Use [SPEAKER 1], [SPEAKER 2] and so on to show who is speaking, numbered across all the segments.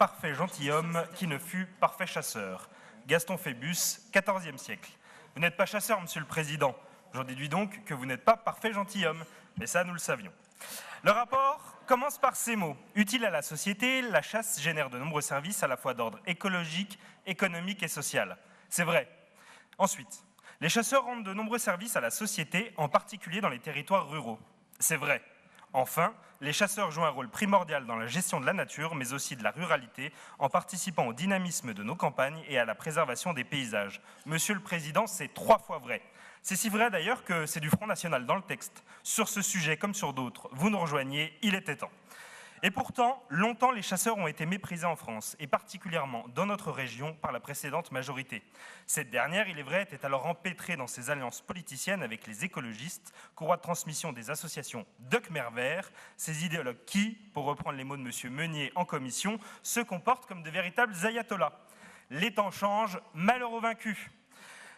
[SPEAKER 1] parfait gentilhomme qui ne fut parfait chasseur. Gaston Phébus, XIVe siècle. Vous n'êtes pas chasseur, Monsieur le Président. J'en déduis donc que vous n'êtes pas parfait gentilhomme. Mais ça, nous le savions. Le rapport commence par ces mots. Utile à la société, la chasse génère de nombreux services à la fois d'ordre écologique, économique et social. C'est vrai. Ensuite, les chasseurs rendent de nombreux services à la société, en particulier dans les territoires ruraux. C'est vrai. Enfin, les chasseurs jouent un rôle primordial dans la gestion de la nature, mais aussi de la ruralité, en participant au dynamisme de nos campagnes et à la préservation des paysages. Monsieur le Président, c'est 3 fois vrai. C'est si vrai d'ailleurs que c'est du Front National dans le texte. Sur ce sujet comme sur d'autres, vous nous rejoignez, il était temps. Et pourtant, longtemps, les chasseurs ont été méprisés en France, et particulièrement dans notre région par la précédente majorité. Cette dernière, il est vrai, était alors empêtrée dans ses alliances politiciennes avec les écologistes, courroie de transmission des associations de Khmer vert, ces idéologues qui, pour reprendre les mots de M. Meunier en commission, se comportent comme de véritables ayatollahs. Les temps changent, malheur aux vaincus.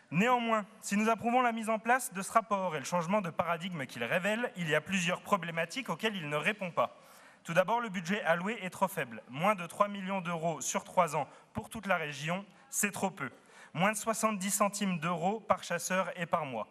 [SPEAKER 1] Néanmoins, si nous approuvons la mise en place de ce rapport et le changement de paradigme qu'il révèle, il y a plusieurs problématiques auxquelles il ne répond pas. Tout d'abord, le budget alloué est trop faible. Moins de 3 millions d'euros sur 3 ans pour toute la région, c'est trop peu. Moins de 70 centimes d'euros par chasseur et par mois.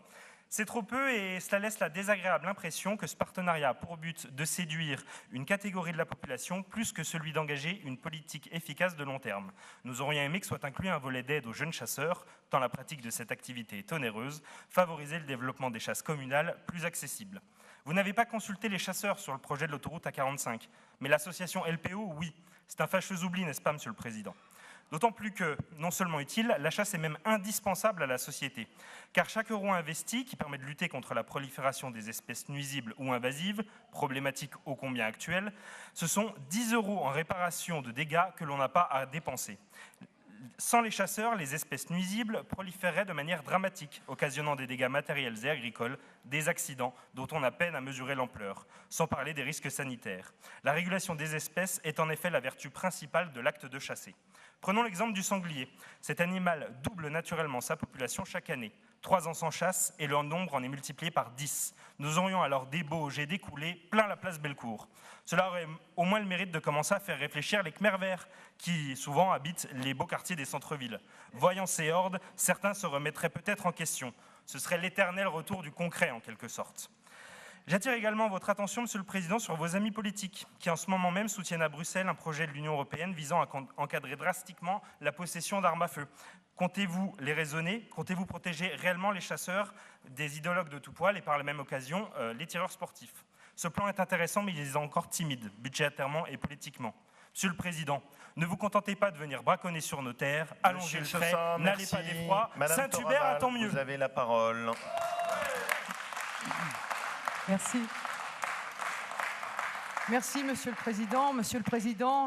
[SPEAKER 1] C'est trop peu et cela laisse la désagréable impression que ce partenariat a pour but de séduire une catégorie de la population plus que celui d'engager une politique efficace de long terme. Nous aurions aimé que soit inclus un volet d'aide aux jeunes chasseurs, tant la pratique de cette activité est onéreuse, favoriser le développement des chasses communales plus accessibles. Vous n'avez pas consulté les chasseurs sur le projet de l'autoroute A45, mais l'association LPO, oui. C'est un fâcheux oubli, n'est-ce pas, Monsieur le Président ? D'autant plus que, non seulement utile, la chasse est même indispensable à la société. Car chaque euro investi, qui permet de lutter contre la prolifération des espèces nuisibles ou invasives, problématique ô combien actuelle, ce sont 10 euros en réparation de dégâts que l'on n'a pas à dépenser. Sans les chasseurs, les espèces nuisibles proliféreraient de manière dramatique, occasionnant des dégâts matériels et agricoles, des accidents dont on a peine à mesurer l'ampleur, sans parler des risques sanitaires. La régulation des espèces est en effet la vertu principale de l'acte de chasser. Prenons l'exemple du sanglier. Cet animal double naturellement sa population chaque année. 3 ans sans chasse et leur nombre en est multiplié par 10. Nous aurions alors des Bauges et des coulées plein la place Bellecour. Cela aurait au moins le mérite de commencer à faire réfléchir les Khmer verts, qui souvent habitent les beaux quartiers des centres-villes. Voyant ces hordes, certains se remettraient peut-être en question. Ce serait l'éternel retour du concret en quelque sorte. J'attire également votre attention, Monsieur le Président, sur vos amis politiques, qui en ce moment même soutiennent à Bruxelles un projet de l'Union européenne visant à encadrer drastiquement la possession d'armes à feu. Comptez-vous les raisonner? Comptez-vous protéger réellement les chasseurs des idéologues de tout poil et par la même occasion les tireurs sportifs? Ce plan est intéressant, mais il est encore timide, budgétairement et politiquement. Monsieur le Président, ne vous contentez pas de venir braconner sur nos terres, allongez le trait, n'allez pas d'effroi. Saint-Hubert attend mieux.
[SPEAKER 2] Vous avez la parole.
[SPEAKER 3] Merci. Merci, Monsieur le Président. Monsieur le Président,